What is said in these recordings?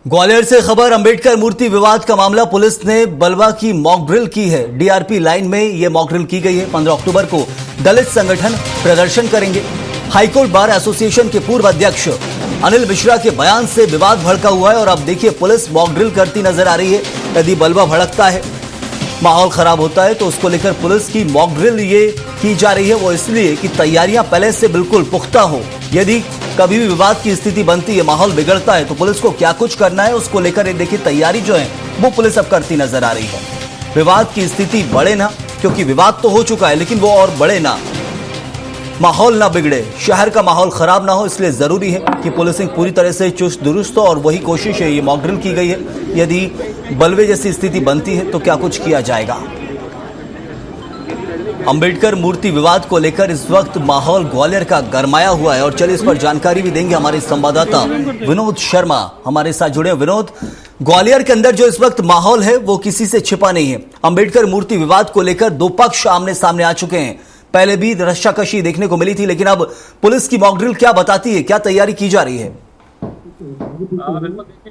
ग्वालियर से खबर। अंबेडकर मूर्ति विवाद का मामला, पुलिस ने बलवा की मॉक ड्रिल की है। डीआरपी लाइन में यह मॉक ड्रिल की गई है। 15 अक्टूबर को दलित संगठन प्रदर्शन करेंगे। हाईकोर्ट बार एसोसिएशन के पूर्व अध्यक्ष अनिल मिश्रा के बयान से विवाद भड़का हुआ है और अब देखिए पुलिस मॉक ड्रिल करती नजर आ रही है। यदि बलवा भड़कता है, माहौल खराब होता है, तो उसको लेकर पुलिस की मॉक ड्रिल ये की जा रही है। वो इसलिए कि तैयारियां पहले से बिल्कुल पुख्ता हो। यदि कभी भी विवाद की स्थिति बनती है, माहौल बिगड़ता है, तो पुलिस को क्या कुछ करना है उसको लेकर ये देखिए तैयारी जो है वो पुलिस अब करती नजर आ रही है। विवाद की स्थिति बढ़े ना, क्योंकि विवाद तो हो चुका है, लेकिन वो और बढ़े ना, माहौल ना बिगड़े, शहर का माहौल खराब ना हो, इसलिए जरूरी है कि पुलिसिंग पूरी तरह से चुस्त दुरुस्त हो। और वही कोशिश है, ये मॉक ड्रिल की गई है। यदि बलवे जैसी स्थिति बनती है तो क्या कुछ किया जाएगा। अंबेडकर मूर्ति विवाद को लेकर इस वक्त माहौल ग्वालियर का गरमाया हुआ है और चलिए इस पर जानकारी भी देंगे हमारे संवाददाता विनोद शर्मा हमारे साथ जुड़े। विनोद, ग्वालियर के अंदर जो इस वक्त माहौल है वो किसी से छिपा नहीं है। अंबेडकर मूर्ति विवाद को लेकर दो पक्ष आमने सामने आ चुके हैं। पहले भी रस्साकशी देखने को मिली थी, लेकिन अब पुलिस की मॉक ड्रिल क्या बताती है, क्या तैयारी की जा रही है?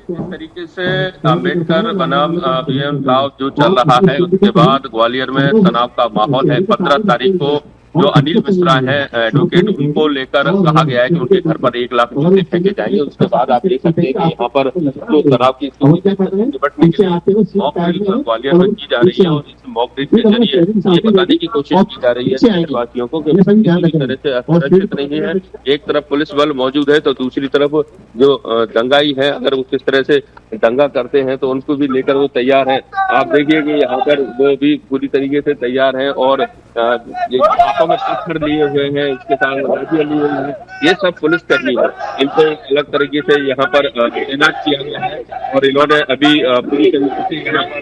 जिस तरीके से अम्बेडकर बनाम बीएम साहब जो चल रहा है, उसके बाद ग्वालियर में तनाव का माहौल है। 15 तारीख को जो अनिल मिश्रा है एडवोकेट, उनको लेकर कहा गया है कि उनके घर पर 1 लाख जूते फेंके जाएंगे। उसके बाद आप देख सकते हैं कि यहाँ पर जो तनाव की स्थिति निपटने के लिए मॉक ड्रिल ग्वालियर में की जा रही है और इस मॉक ड्रिल के जरिए ये बताने की कोशिश की जा रही है शहरवासियों को कि किसी तरह से असुरक्षित नहीं है। एक तरफ पुलिस बल मौजूद है तो दूसरी तरफ जो दंगाई है, अगर वो किस तरह से दंगा करते हैं तो उनको भी लेकर वो तैयार है। आप देखिए कि यहाँ पर वो भी पूरी तरीके से तैयार है और हाथों में पत्थर लिए हुए हैं, इसके साथ लाठियां लिए हुए हैं। ये सब पुलिस कर्मी है, इनको अलग तरीके से यहाँ पर तैनात किया गया है और इन्होंने अभी पूरी तरीके से यहाँ पर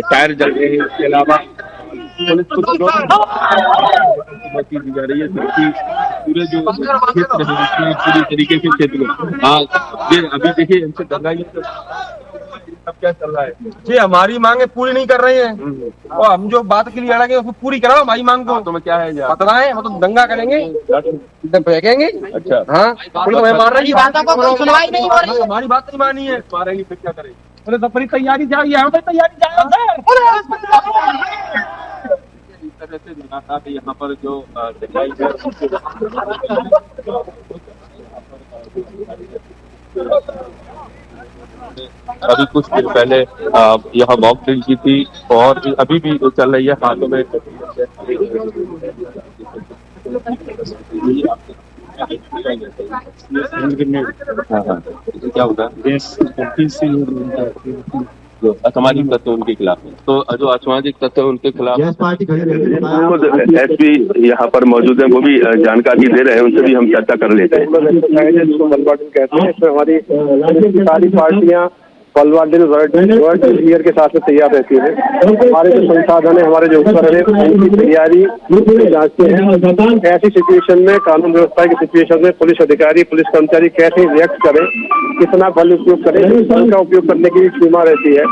टायर जल रहे हैं। इसके अलावा पुलिस को दी जा रही है ताकि पूरे जो क्षेत्र है पूरी तरीके से क्षेत्र में अभी देखिए इनसे दंगाई सब क्या चल रहा है जी। हमारी मांगे पूरी नहीं कर रहे हैं और हम जो बात के लिए अड़े उसको पूरी कराओ हमारी मांग को। तो मैं क्या है पता है, हम तो दंगा करेंगे, फेंकेंगे। अच्छा, हाँ, मार रही है, हमारी बात नहीं मानी है, मारेंगे फिर क्या करेंगे? बोले तो पूरी तैयारी जाओ, यहाँ पे तैयारी जाओ। इस तरह से लगातार यहाँ पर जो दिखाई है अभी कुछ दिन पहले यहाँ मॉक ड्रिल की थी और अभी भी चल रही है। हाथों में क्या होगा जो असामाजिक तत्व उनके खिलाफ है, तो जो असामाजिक तत्व उनके खिलाफ एसपी यहाँ पर मौजूद है, वो भी जानकारी दे रहे हैं, उनसे भी हम चर्चा कर लेते हैं। हमारी सारी पार्टियां बलवा ड्रिल वर्ल्ड ईयर के साथ में तैयार रहती है। हमारे जो संसाधन है, हमारे जो उपकरण है, उनकी तैयारी जांचते हैं। ऐसी सिचुएशन में, कानून व्यवस्था की सिचुएशन में पुलिस अधिकारी, पुलिस कर्मचारी कैसे रिएक्ट करें, कितना बल उपयोग करें, बल का उपयोग करने की सीमा रहती है।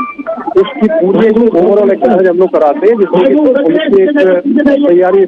उसकी पूरी ओवरऑल एक्सरसाइज हम लोग कराते हैं, जिसमें पुलिस की एक तैयारी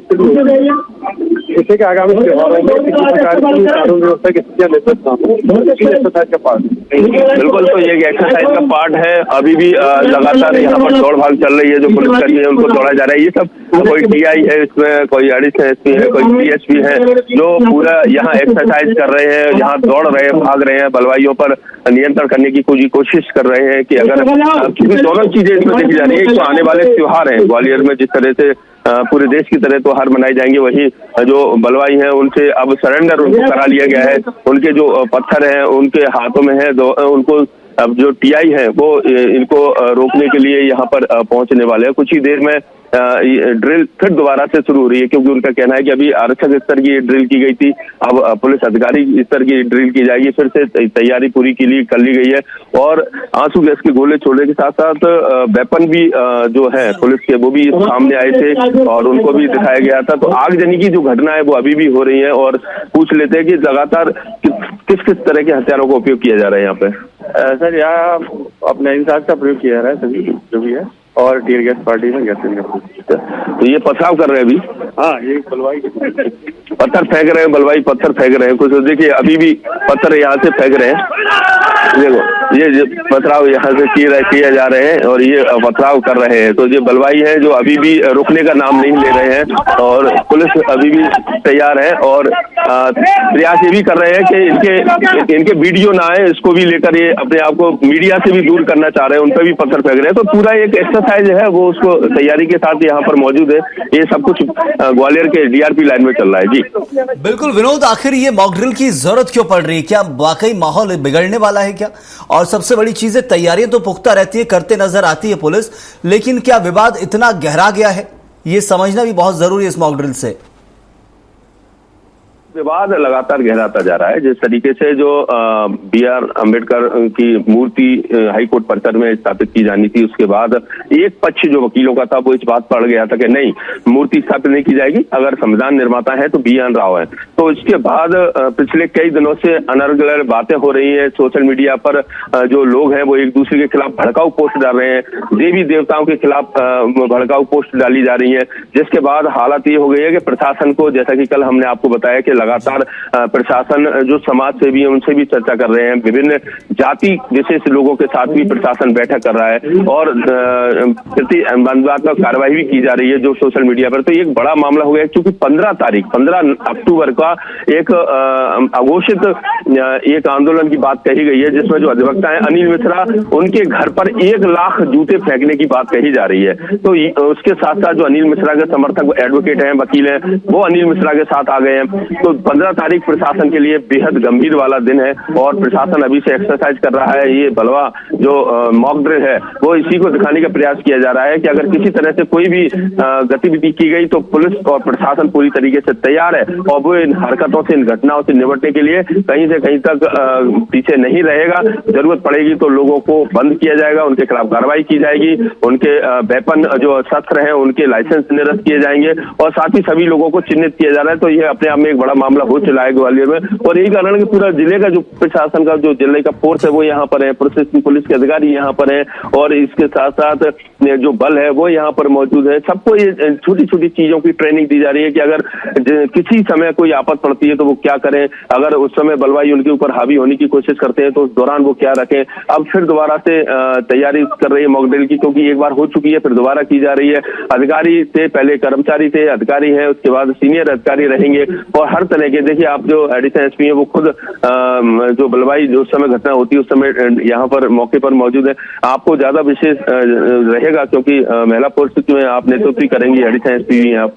जैसे कि आगामी त्योहारों में किसी प्रकार की कानून व्यवस्था की स्थितियां एक्सरसाइज का पार्ट। बिल्कुल, तो ये एक्सरसाइज का पार्ट है। अभी भी लगातार यहाँ पर दौड़ भाग चल रही है। जो पुलिसकर्मी है उनको दौड़ा जा रहा है। ये सब कोई टीआई है, इसमें कोई एडिशनल एसपी है, कोई पीएसपी है, जो पूरा यहाँ एक्सरसाइज कर रहे हैं, यहाँ दौड़ रहे हैं, भाग रहे हैं, बलवाइयों पर नियंत्रण करने की पूरी कोशिश कर रहे हैं कि अगर क्योंकि दोनों चीजें इसमें देखी जा रही है। एक तो आने वाले त्योहार है ग्वालियर में, जिस तरह से पूरे देश की तरह त्योहार मनाए जाएंगे, वही जो बलवाई हैं उनसे अब सरेंडर उनको करा लिया गया है। उनके जो पत्थर हैं उनके हाथों में है, उनको अब जो टीआई है वो इनको रोकने के लिए यहाँ पर पहुंचने वाले हैं। कुछ ही देर में ड्रिल फिर दोबारा से शुरू हो रही है, क्योंकि उनका कहना है कि अभी आरक्षक स्तर की ड्रिल की गई थी, अब पुलिस अधिकारी स्तर की ड्रिल की जाएगी। फिर से तैयारी पूरी के लिए कर ली गई है और आंसू गैस के गोले छोड़ने के साथ साथ वेपन भी जो है पुलिस के, वो भी सामने आए थे और उनको भी दिखाया गया था। तो आगजनी की जो घटना है वो अभी भी हो रही है और पूछ लेते हैं कि लगातार किस किस तरह के हथियारों का उपयोग किया जा रहा है यहाँ पे। सर, यहाँ अपने इंसाफ का प्रयोग किया जा रहा है, सभी जो भी है और टीयर गैस पार्टी में गैस का। तो ये पथराव कर रहे हैं अभी? हाँ, ये बलवाई पत्थर फेंक रहे हैं, बलवाई पत्थर फेंक रहे हैं कुछ। देखिए अभी भी पत्थर यहाँ से फेंक रहे हैं। देखो ये पथराव यहाँ से किया जा रहे हैं और ये पथराव कर रहे हैं। तो ये बलवाई है जो अभी भी रुकने का नाम नहीं ले रहे हैं और पुलिस अभी भी तैयार है और प्रयास ये भी कर रहे हैं कि इनके वीडियो ना आए, इसको भी लेकर ये अपने आप को मीडिया से भी दूर करना चाह रहे हैं। उन पर भी पत्थर फेंक रहे हैं। तो पूरा एक एक्सरसाइज है वो उसको तैयारी के साथ यहाँ पर मौजूद है। ये सब कुछ ग्वालियर के डीआरपी लाइन में चल रहा है। जी बिल्कुल विनोद, आखिर ये मॉक ड्रिल की जरूरत क्यों पड़ रही है? क्या वाकई माहौल बिगड़ने वाला है क्या? और सबसे बड़ी चीज है, तैयारियां तो पुख्ता रहती है, करते नजर आती है पुलिस, लेकिन क्या विवाद इतना गहरा गया है? ये समझना भी बहुत जरूरी है इस मॉक ड्रिल से। विवाद लगातार गहराता जा रहा है। जिस तरीके से जो BR अम्बेडकर की मूर्ति हाईकोर्ट परिसर में स्थापित की जानी थी, उसके बाद एक पक्ष जो वकीलों का था वो इस बात पर अड़ गया था कि नहीं, मूर्ति स्थापित नहीं की जाएगी, अगर संविधान निर्माता है तो BN राव है। तो इसके बाद पिछले कई दिनों से अनर्गल बातें हो रही है। सोशल मीडिया पर जो लोग हैं वो एक दूसरे के खिलाफ भड़काऊ पोस्ट डाल रहे हैं, देवी देवताओं के खिलाफ भड़काऊ पोस्ट डाली जा रही है। जिसके बाद हालत ये हो गई है कि प्रशासन को, जैसा कि कल हमने आपको बताया कि लगातार प्रशासन जो समाज सेवी है उनसे भी चर्चा कर रहे हैं, विभिन्न जाति विशेष लोगों के साथ भी प्रशासन बैठक कर रहा है और प्रतिबंधात्मक कार्रवाई भी की जा रही है जो सोशल मीडिया पर। तो ये एक बड़ा मामला हो गया क्योंकि 15 अक्टूबर का एक अघोषित एक आंदोलन की बात कही गई है, जिसमें जो अधिवक्ता है अनिल मिश्रा, उनके घर पर 1 लाख जूते फेंकने की बात कही जा रही है। तो उसके साथ साथ जो अनिल मिश्रा के समर्थक एडवोकेट हैं, वकील हैं, वो अनिल मिश्रा के साथ आ गए हैं। तो 15 तारीख प्रशासन के लिए बेहद गंभीर वाला दिन है और प्रशासन अभी से एक्सरसाइज कर रहा है। ये बलवा जो मॉक ड्रिल है वो इसी को दिखाने का प्रयास किया जा रहा है कि अगर किसी तरह से कोई भी गतिविधि की गई तो पुलिस और प्रशासन पूरी तरीके से तैयार है और वो इन हरकतों से, इन घटनाओं से निपटने के लिए कहीं से कहीं तक पीछे नहीं रहेगा। जरूरत पड़ेगी तो लोगों को बंद किया जाएगा, उनके खिलाफ कार्रवाई की जाएगी, उनके वेपन जो शस्त्र हैं उनके लाइसेंस निरस्त किए जाएंगे और साथ ही सभी लोगों को चिन्हित किया जा रहा है। तो ये अपने आप में एक बड़ा मामला हो चला है ग्वालियर में और यही कारण है कि पूरा जिले का जो प्रशासन का जो जिले का फोर्स है वो यहाँ पर है, पुलिस के अधिकारी यहाँ पर है और इसके साथ साथ जो बल है वो यहाँ पर मौजूद है। सबको ये छोटी छोटी चीजों की ट्रेनिंग दी जा रही है कि अगर किसी समय कोई आफत पड़ती है तो वो क्या करें, अगर उस समय बलवाई उनके ऊपर हावी होने की कोशिश करते हैं तो उस दौरान वो क्या रखें। अब फिर दोबारा से तैयारी कर रही है मॉक ड्रिल की, क्योंकि एक बार हो चुकी है, फिर दोबारा की जा रही है। अधिकारी थे, पहले कर्मचारी थे, अधिकारी है, उसके बाद सीनियर अधिकारी रहेंगे और हर तरह के, देखिए आप जो एडिशनल एसपी है वो खुद जो बलवाई जो समय घटना होती है उस समय यहाँ पर मौके पर मौजूद है। आपको ज्यादा विशेष रहेगा क्योंकि महिला फोर्स में आप नेतृत्व करेंगी, एडिशनल एसपी भी हैं आप।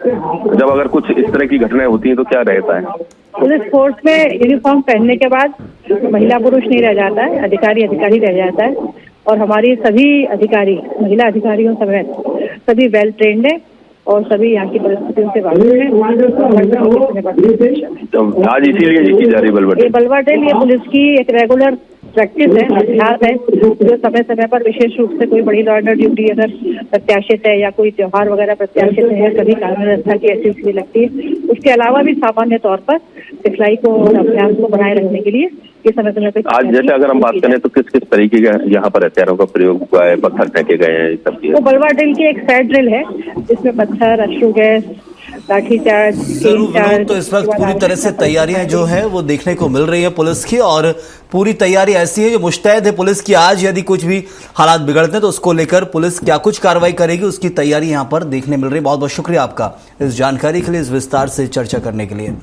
जब अगर कुछ इस तरह की घटनाएं होती हैं तो क्या रहता है? पुलिस फोर्स में यूनिफॉर्म पहनने के बाद महिला पुरुष नहीं रह जाता है, अधिकारी रह जाता है और हमारी सभी अधिकारी, महिला अधिकारियों समेत सभी वेल ट्रेंड है और सभी यहाँ की परिस्थितियों से वाकिफ है। आज इसीलिए की जा रही बलवा ड्रिल ये पुलिस की एक रेगुलर प्रैक्टिस है, अभ्यास है, जो समय समय पर विशेष रूप से कोई बड़ी लॉ एंड ड्यूटी अगर प्रत्याशित है या कोई त्योहार वगैरह प्रत्याशित है, कभी कानून व्यवस्था की ऐसी स्थिति लगती है। उसके अलावा भी सामान्य तौर पर सिखलाई को और अभ्यास को बनाए रखने के लिए ये समय समय पर। आज जैसे अगर हम बात करें तो किस किस तरीके का यहाँ पर हथियारों का प्रयोग हुआ है, पत्थर फेंके गए हैं, सब चीजें? वो बलवा ड्रिल की एक सेट ड्रिल है जिसमें पत्थर, अश्रु गैस, लाठीचार्ज। तो इस वक्त पूरी तरह से तैयारियां जो है वो देखने को मिल रही है पुलिस की और पूरी तैयारी ऐसी है जो मुस्तैद है पुलिस की। आज यदि कुछ भी हालात बिगड़ते हैं तो उसको लेकर पुलिस क्या कुछ कार्रवाई करेगी उसकी तैयारी यहां पर देखने मिल रही है। बहुत बहुत शुक्रिया आपका इस जानकारी के लिए, इस विस्तार से चर्चा करने के लिए।